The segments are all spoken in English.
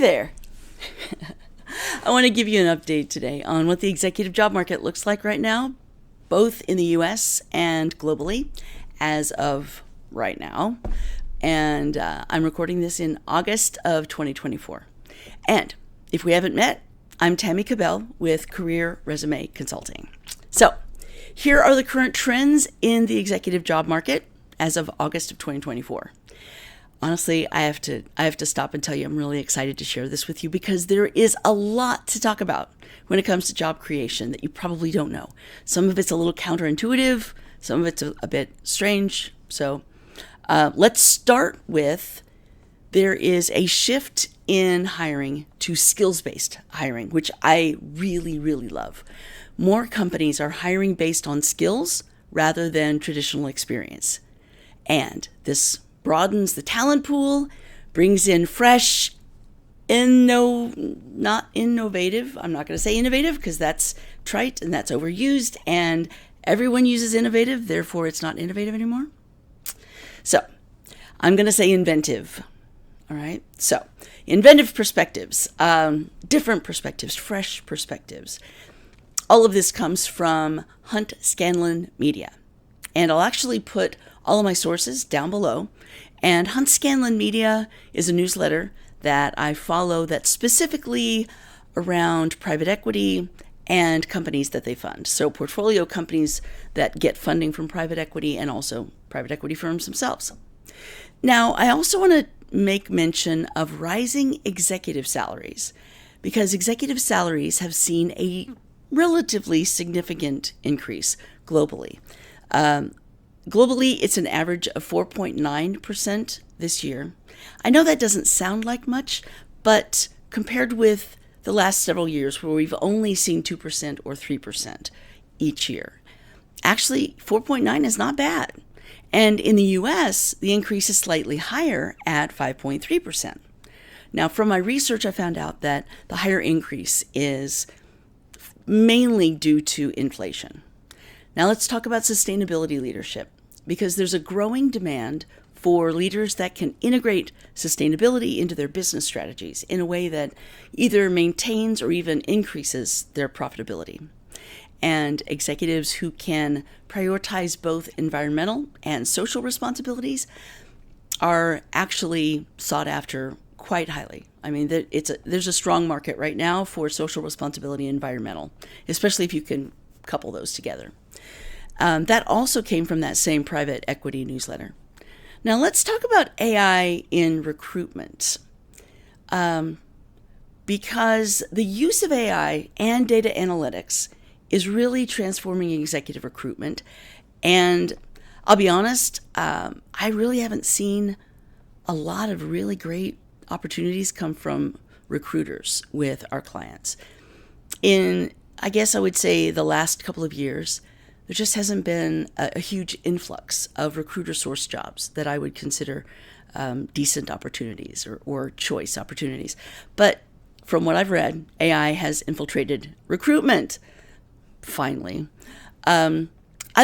there. I want to give you an update today on what the executive job market looks like right now, both in the US and globally, as of right now. And I'm recording this in August of 2024. And if we haven't met, I'm Tammy Kabell with Career Resume Consulting. So here are the current trends in the executive job market as of August of 2024. Honestly, I have to stop and tell you I'm really excited to share this with you because there is a lot to talk about when it comes to job creation that you probably don't know. Some of it's a little counterintuitive, some of it's a bit strange. So let's start with there is a shift in hiring to skills-based hiring, which I really, really love. More companies are hiring based on skills rather than traditional experience. And this broadens the talent pool, brings in fresh, not innovative. I'm not going to say innovative because that's trite and that's overused, and everyone uses innovative, therefore it's not innovative anymore. So I'm going to say inventive. All right. So inventive perspectives, different perspectives, fresh perspectives. All of this comes from Hunt Scanlon Media. And I'll actually put all of my sources down below. And Hunt Scanlon Media is a newsletter that I follow that's specifically around private equity and companies that they fund. So portfolio companies that get funding from private equity and also private equity firms themselves. Now, I also want to make mention of rising executive salaries because executive salaries have seen a relatively significant increase globally. Globally, it's an average of 4.9% this year. I know that doesn't sound like much, but compared with the last several years where we've only seen 2% or 3% each year, actually 4.9 is not bad. And in the US, the increase is slightly higher at 5.3%. Now, from my research, I found out that the higher increase is mainly due to inflation. Now let's talk about sustainability leadership, because there's a growing demand for leaders that can integrate sustainability into their business strategies in a way that either maintains or even increases their profitability. And executives who can prioritize both environmental and social responsibilities are actually sought after quite highly. I mean, there's a strong market right now for social responsibility and environmental, especially if you can couple those together. That also came from that same private equity newsletter. Now let's talk about AI in recruitment. Because the use of AI and data analytics is really transforming executive recruitment. And I'll be honest, I really haven't seen a lot of really great opportunities come from recruiters with our clients. In, I guess I would say, the last couple of years, there just hasn't been a huge influx of recruiter source jobs that I would consider decent opportunities or choice opportunities. But from what I've read, AI has infiltrated recruitment. Finally. I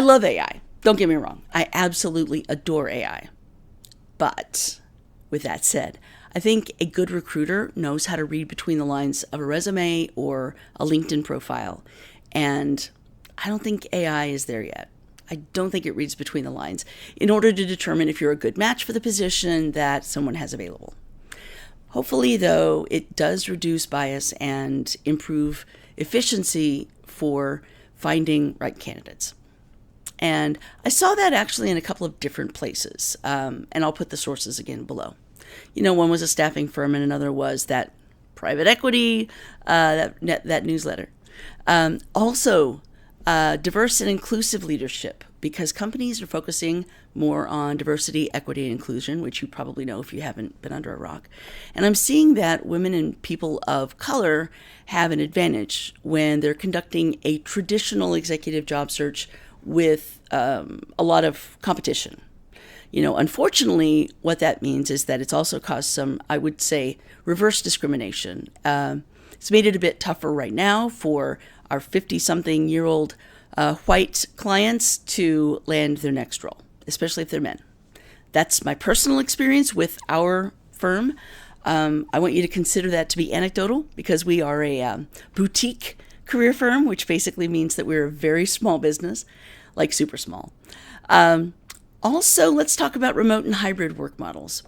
love AI. Don't get me wrong. I absolutely adore AI. But with that said, I think a good recruiter knows how to read between the lines of a resume or a LinkedIn profile. And I don't think AI is there yet. I don't think it reads between the lines in order to determine if you're a good match for the position that someone has available. Hopefully, though, it does reduce bias and improve efficiency for finding right candidates. And I saw that actually in a couple of different places, and I'll put the sources again below. You know, one was a staffing firm and another was that private equity, that newsletter. Also, diverse and inclusive leadership, because companies are focusing more on diversity, equity, and inclusion, which you probably know if you haven't been under a rock. And I'm seeing that women and people of color have an advantage when they're conducting a traditional executive job search with a lot of competition. You know, unfortunately, what that means is that it's also caused some, I would say, reverse discrimination. It's made it a bit tougher right now for our 50-something-year-old white clients to land their next role, especially if they're men. That's my personal experience with our firm. I want you to consider that to be anecdotal because we are a boutique career firm, which basically means that we're a very small business, like super small. Also, let's talk about remote and hybrid work models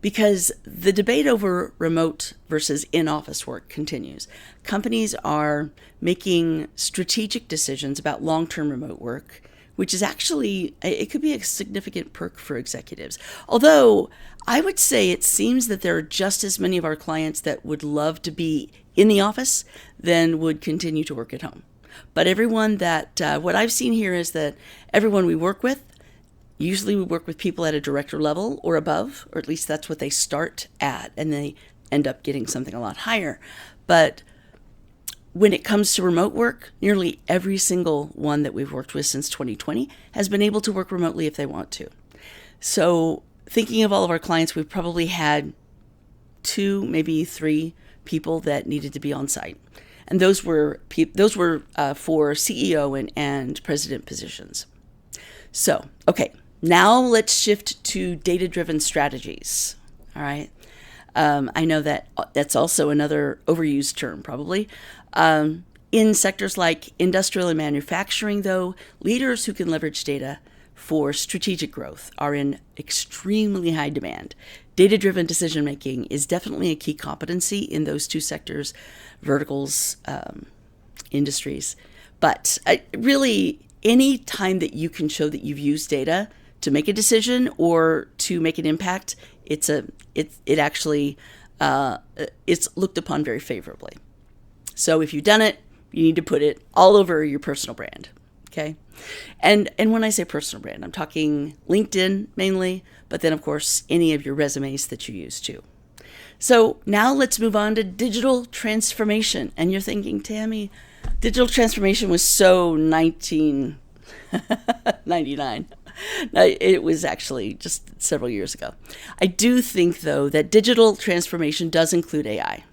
because the debate over remote versus in-office work continues. Companies are making strategic decisions about long-term remote work, which is actually, it could be a significant perk for executives. Although I would say it seems that there are just as many of our clients that would love to be in the office than would continue to work at home. But everyone that, what I've seen here is that everyone we work with, usually we work with people at a director level or above, or at least that's what they start at, and they end up getting something a lot higher. But when it comes to remote work, nearly every single one that we've worked with since 2020 has been able to work remotely if they want to. So thinking of all of our clients, we've probably had 2, maybe 3 people that needed to be on site. And those were for CEO and president positions. So, okay, now let's shift to data-driven strategies. All right. I know that that's also another overused term, probably. In sectors like industrial and manufacturing, though, leaders who can leverage data for strategic growth are in extremely high demand. Data-driven decision-making is definitely a key competency in those 2 sectors, verticals, industries. But really, any time that you can show that you've used data to make a decision or to make an impact, it's looked upon very favorably. So if you've done it, you need to put it all over your personal brand. Okay. And when I say personal brand, I'm talking LinkedIn mainly, but then of course, any of your resumes that you use too. So now let's move on to digital transformation. And you're thinking, Tammy, digital transformation was so 1999. No, it was actually just several years ago. I do think, though, that digital transformation does include AI.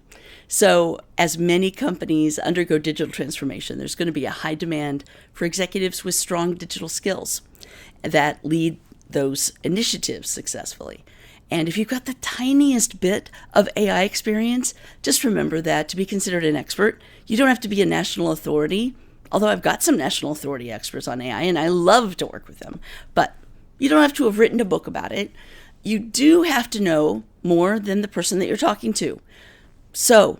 So as many companies undergo digital transformation, there's going to be a high demand for executives with strong digital skills that lead those initiatives successfully. And if you've got the tiniest bit of AI experience, just remember that to be considered an expert, you don't have to be a national authority, although I've got some national authority experts on AI and I love to work with them. But you don't have to have written a book about it. You do have to know more than the person that you're talking to. So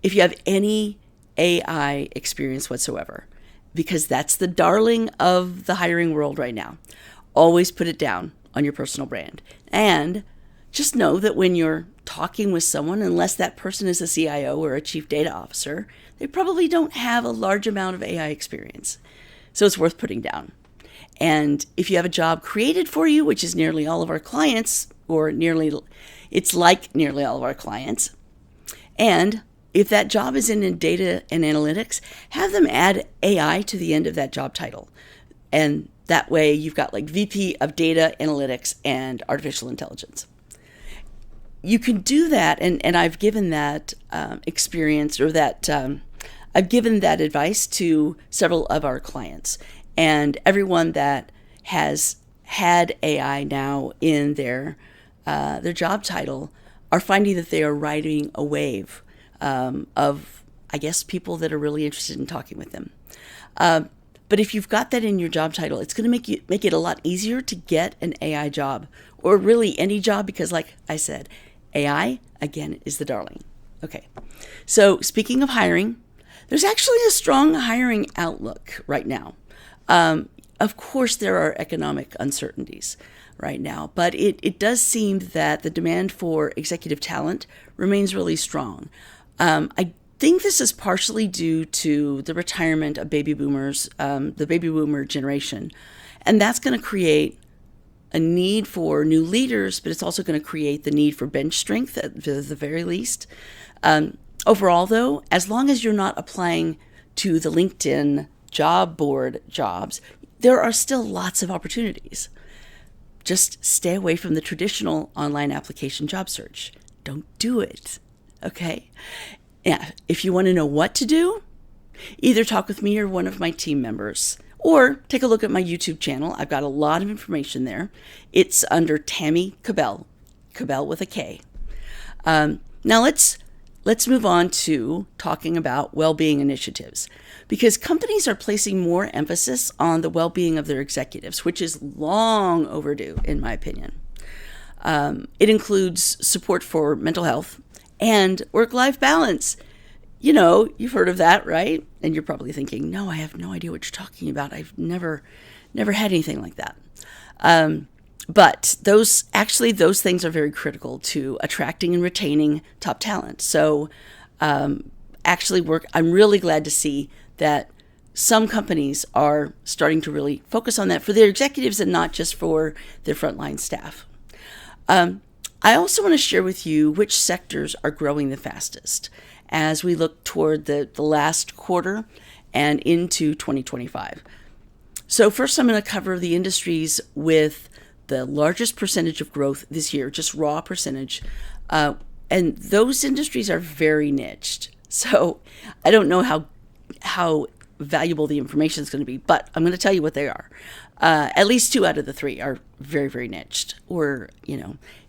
if you have any AI experience whatsoever, because that's the darling of the hiring world right now, always put it down on your personal brand. And just know that when you're talking with someone, unless that person is a CIO or a chief data officer, they probably don't have a large amount of AI experience. So it's worth putting down. And if you have a job created for you, which is nearly all of our clients, it's like nearly all of our clients, and if that job is in data and analytics, have them add AI to the end of that job title. And that way you've got like VP of Data Analytics and Artificial Intelligence. You can do that, and I've given that experience or that I've given that advice to several of our clients. And everyone that has had AI now in their job title are finding that they are riding a wave of, I guess, people that are really interested in talking with them. But if you've got that in your job title, it's going to make it a lot easier to get an AI job, or really any job, because like I said, AI, again, is the darling. Okay, so speaking of hiring, there's actually a strong hiring outlook right now. Of course, there are economic uncertainties right now, but it does seem that the demand for executive talent remains really strong. I think this is partially due to the retirement of baby boomers, the baby boomer generation, and that's going to create a need for new leaders, but it's also going to create the need for bench strength at the very least. Overall, though, as long as you're not applying to the LinkedIn job board jobs, there are still lots of opportunities. Just stay away from the traditional online application job search. Don't do it, okay? Yeah, if you want to know what to do, either talk with me or one of my team members, or take a look at my YouTube channel. I've got a lot of information there. It's under Tammy Kabell, Kabell with a K. Now let's move on to talking about well-being initiatives, because companies are placing more emphasis on the well-being of their executives, which is long overdue, in my opinion. It includes support for mental health and work-life balance. You've heard of that, right? And you're probably thinking, no, I have no idea what you're talking about. I've never had anything like that. But those things are very critical to attracting and retaining top talent. So I'm really glad to see that some companies are starting to really focus on that for their executives and not just for their frontline staff. I also want to share with you which sectors are growing the fastest as we look toward the last quarter and into 2025. So first, I'm going to cover the industries with the largest percentage of growth this year, just raw percentage. And those industries are very niched. So I don't know how valuable the information is going to be, but I'm going to tell you what they are. At least 2 out of the 3 are very, very niched. Or,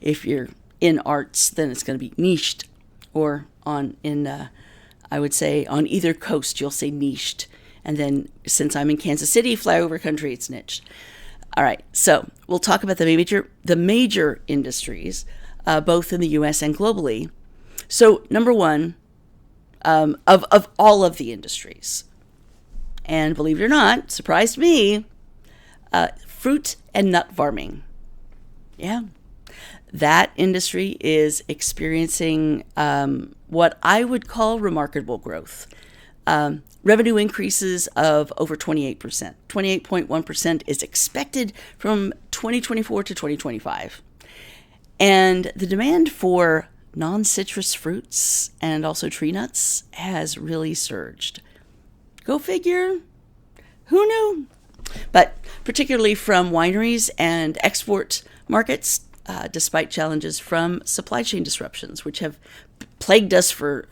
if you're in arts, then it's going to be niched. Or I would say on either coast, you'll say niched. And then since I'm in Kansas City, flyover country, it's niched. All right, so we'll talk about the major industries, both in the U.S. and globally. So number one, of all of the industries, and believe it or not, surprised me, fruit and nut farming. Yeah, that industry is experiencing what I would call remarkable growth. Revenue increases of over 28%. 28.1% is expected from 2024 to 2025. And the demand for non-citrus fruits and also tree nuts has really surged. Go figure. Who knew? But particularly from wineries and export markets, despite challenges from supply chain disruptions, which have plagued us for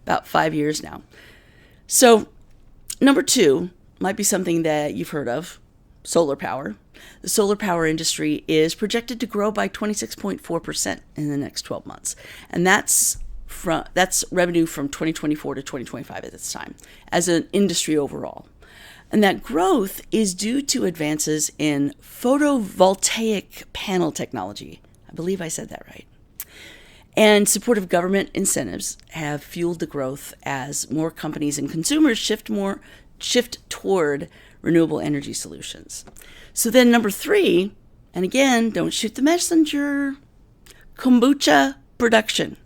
about 5 years now. So, number 2 might be something that you've heard of, solar power. The solar power industry is projected to grow by 26.4% in the next 12 months. And that's revenue from 2024 to 2025 at this time, as an industry overall. And that growth is due to advances in photovoltaic panel technology. I believe I said that right. And supportive government incentives have fueled the growth as more companies and consumers shift toward renewable energy solutions. So then number 3, and again, don't shoot the messenger, kombucha production.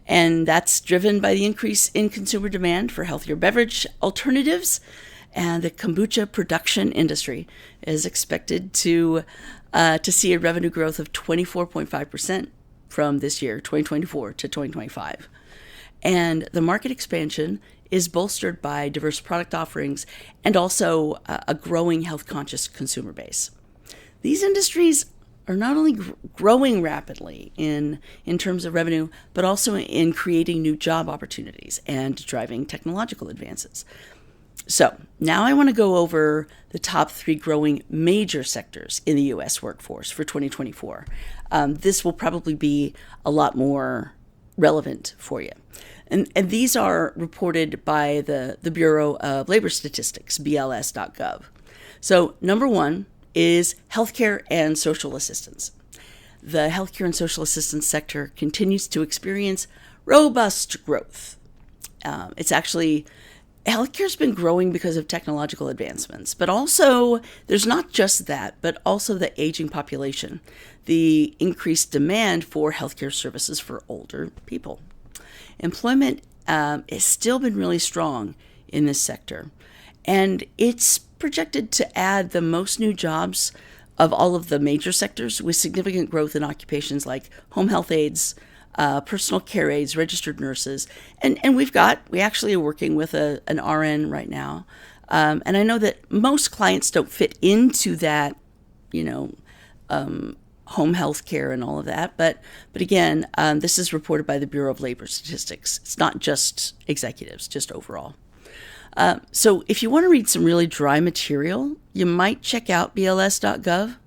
And that's driven by the increase in consumer demand for healthier beverage alternatives. And the kombucha production industry is expected to see a revenue growth of 24.5% from this year, 2024 to 2025. And the market expansion is bolstered by diverse product offerings and also a growing health-conscious consumer base. These industries are not only growing rapidly in terms of revenue, but also in creating new job opportunities and driving technological advances. So now I want to go over the top 3 growing major sectors in the U.S. workforce for 2024. This will probably be a lot more relevant for you. And these are reported by the Bureau of Labor Statistics, bls.gov. So number 1 is healthcare and social assistance. The healthcare and social assistance sector continues to experience robust growth. Healthcare's been growing because of technological advancements, but also there's not just that, but also the aging population, the increased demand for healthcare services for older people. Employment has still been really strong in this sector, and it's projected to add the most new jobs of all of the major sectors, with significant growth in occupations like home health aides, personal care aides, registered nurses, and we actually are working with an RN right now, and I know that most clients don't fit into that, home health care and all of that, but again, this is reported by the Bureau of Labor Statistics. It's not just executives, just overall. So if you want to read some really dry material, you might check out bls.gov,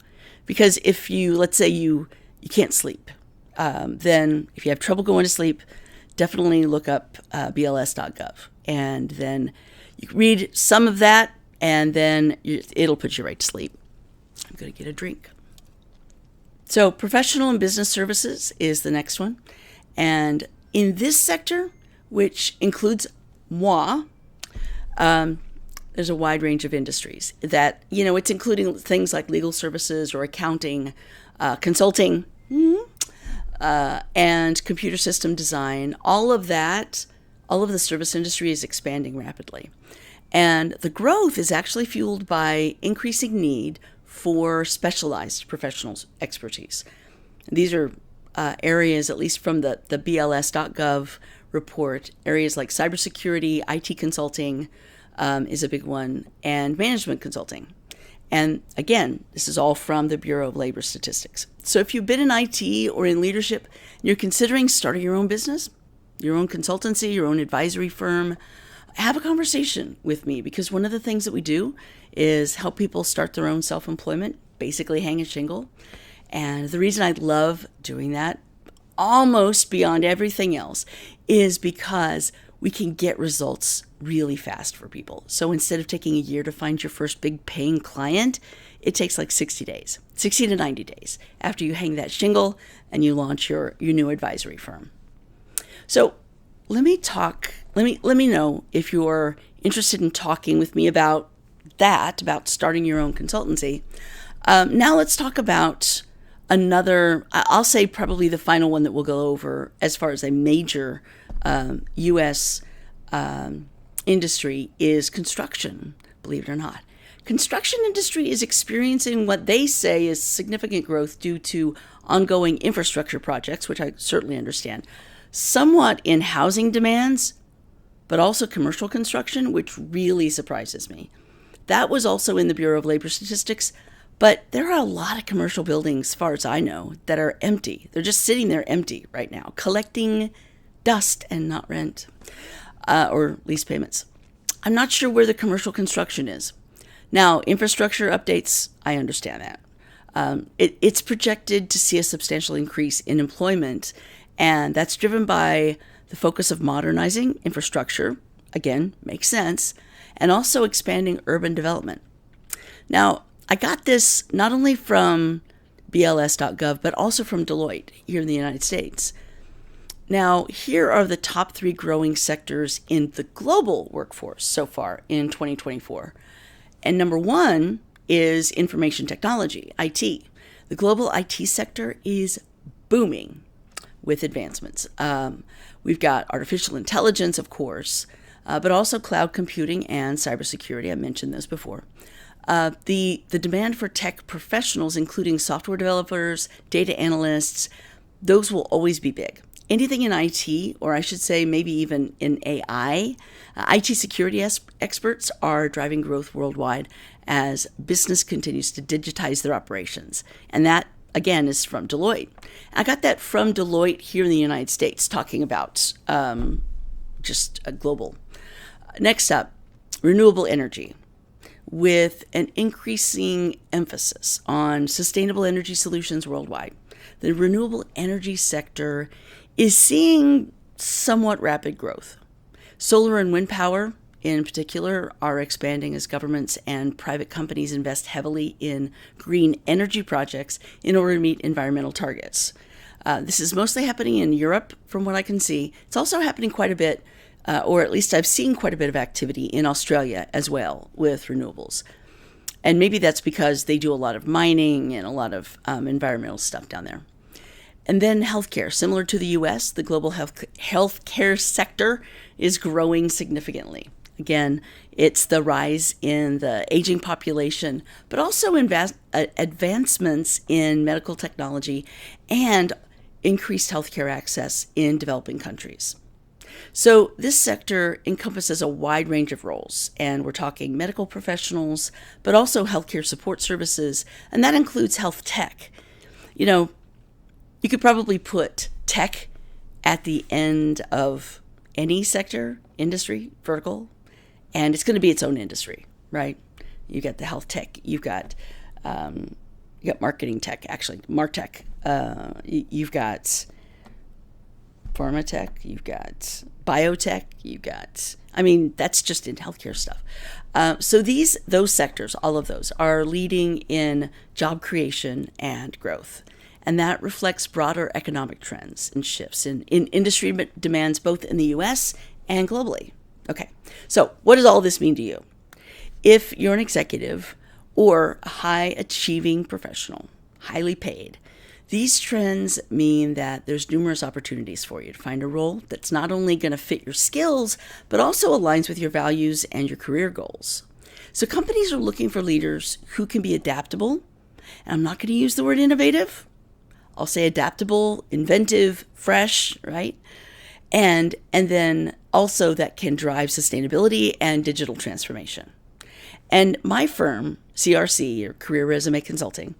because if let's say you can't sleep, then if you have trouble going to sleep, definitely look up bls.gov. And then you can read some of that, and then it'll put you right to sleep. I'm going to get a drink. So professional and business services is the next one. And in this sector, which includes moi, there's a wide range of industries that, it's including things like legal services or accounting, consulting, and computer system design. All of the service industry is expanding rapidly. And the growth is actually fueled by increasing need for specialized professionals' expertise. These are areas, at least from the bls.gov report, areas like cybersecurity, IT consulting is a big one, and management consulting. And again, this is all from the Bureau of Labor Statistics. So if you've been in IT or in leadership, and you're considering starting your own business, your own consultancy, your own advisory firm, have a conversation with me, because one of the things that we do is help people start their own self-employment, basically hang a shingle. And the reason I love doing that, almost beyond everything else, is because we can get results really fast for people. So instead of taking a year to find your first big paying client, it takes like 60 to 90 days after you hang that shingle and you launch your new advisory firm. So let me know if you're interested in talking with me about starting your own consultancy. Now let's talk about another, I'll say probably the final one that we'll go over as far as a major U.S. Industry is construction, believe it or not. Construction industry is experiencing what they say is significant growth due to ongoing infrastructure projects, which I certainly understand, somewhat in housing demands, but also commercial construction, which really surprises me. That was also in the Bureau of Labor Statistics, but there are a lot of commercial buildings, as far as I know, that are empty. They're just sitting there empty right now, collecting dust and not rent or lease payments. I'm not sure where the commercial construction is. Now, infrastructure updates, I understand that. It's projected to see a substantial increase in employment, and that's driven by the focus of modernizing infrastructure, again, makes sense, and also expanding urban development. Now, I got this not only from bls.gov, but also from Deloitte here in the United States. Now, here are the top 3 growing sectors in the global workforce so far in 2024. And number 1 is information technology, IT. The global IT sector is booming with advancements. We've got artificial intelligence, of course, but also cloud computing and cybersecurity. I mentioned this before. The demand for tech professionals, including software developers, data analysts, those will always be big. Anything in IT, or I should say maybe even in AI, IT security experts are driving growth worldwide as business continues to digitize their operations. And that, again, is from Deloitte. I got that from Deloitte here in the United States, talking about just a global. Next up, renewable energy, with an increasing emphasis on sustainable energy solutions worldwide. The renewable energy sector is seeing somewhat rapid growth. Solar and wind power, in particular, are expanding as governments and private companies invest heavily in green energy projects in order to meet environmental targets. This is mostly happening in Europe, from what I can see. It's also happening quite a bit, or at least I've seen quite a bit of activity in Australia as well with renewables. And maybe that's because they do a lot of mining and a lot of environmental stuff down there. And then healthcare. Similar to the U.S., the global healthcare sector is growing significantly. Again, it's the rise in the aging population, but also advancements in medical technology and increased healthcare access in developing countries. So this sector encompasses a wide range of roles, and we're talking medical professionals, but also healthcare support services, and that includes health tech. You could probably put tech at the end of any sector, industry, vertical, and it's going to be its own industry, right? You've got the health tech, you've got You got marketing tech, actually, MarTech. You've got pharmatech. You've got biotech. You've got, I mean, that's just in healthcare stuff. So those sectors, all of those, are leading in job creation and growth. And that reflects broader economic trends and shifts in industry demands both in the US and globally. Okay, so what does all this mean to you? If you're an executive or a high-achieving professional, highly paid, these trends mean that there's numerous opportunities for you to find a role that's not only going to fit your skills, but also aligns with your values and your career goals. So companies are looking for leaders who can be adaptable. And I'm not going to use the word innovative. I'll say adaptable, inventive, fresh, right? And then also that can drive sustainability and digital transformation. And my firm, CRC, or Career Resume Consulting,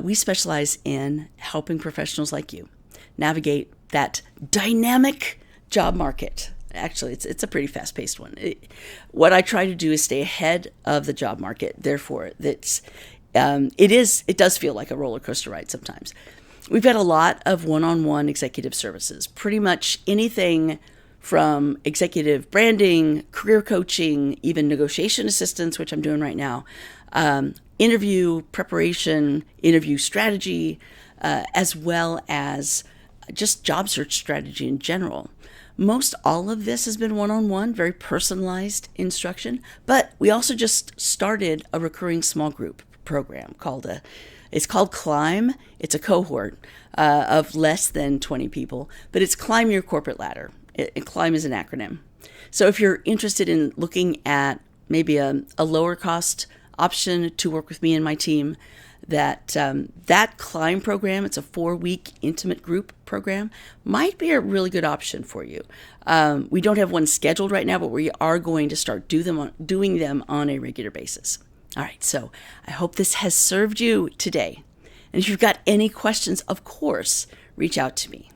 we specialize in helping professionals like you navigate that dynamic job market. Actually, it's a pretty fast-paced one. What I try to do is stay ahead of the job market. Therefore, it does feel like a roller coaster ride sometimes. We've got a lot of one-on-one executive services, pretty much anything from executive branding, career coaching, even negotiation assistance, which I'm doing right now, interview preparation, interview strategy, as well as just job search strategy in general. Most all of this has been one-on-one, very personalized instruction, but we also just started a recurring small group program it's called Climb. It's a cohort of less than 20 people, but it's Climb Your Corporate Ladder. Climb is an acronym. So if you're interested in looking at maybe a lower cost option to work with me and my team, that Climb program, it's a 4-week intimate group program, might be a really good option for you. We don't have one scheduled right now, but we are going to start doing them on a regular basis. All right, so I hope this has served you today. And if you've got any questions, of course, reach out to me.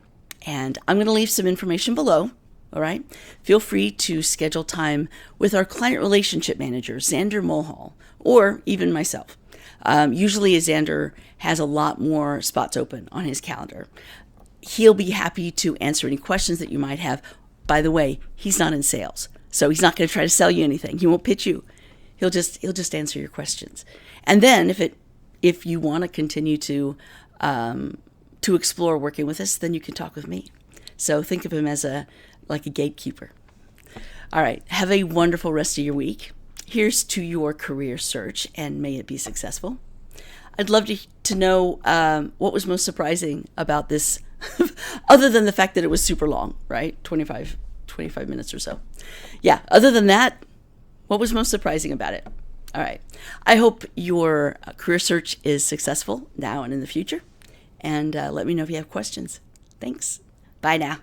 And I'm going to leave some information below, all right? Feel free to schedule time with our client relationship manager, Xander Mulhall, or even myself. Usually Xander has a lot more spots open on his calendar. He'll be happy to answer any questions that you might have. By the way, he's not in sales, so he's not going to try to sell you anything. He won't pitch you. He'll just answer your questions. And then if you want to continue to explore working with us, then you can talk with me. So think of him as like a gatekeeper. All right. Have a wonderful rest of your week. Here's to your career search, and may it be successful. I'd love to know what was most surprising about this, other than the fact that it was super long, right? 25 minutes or so. Yeah. Other than that, what was most surprising about it? All right. I hope your career search is successful now and in the future. And let me know if you have questions. Thanks. Bye now.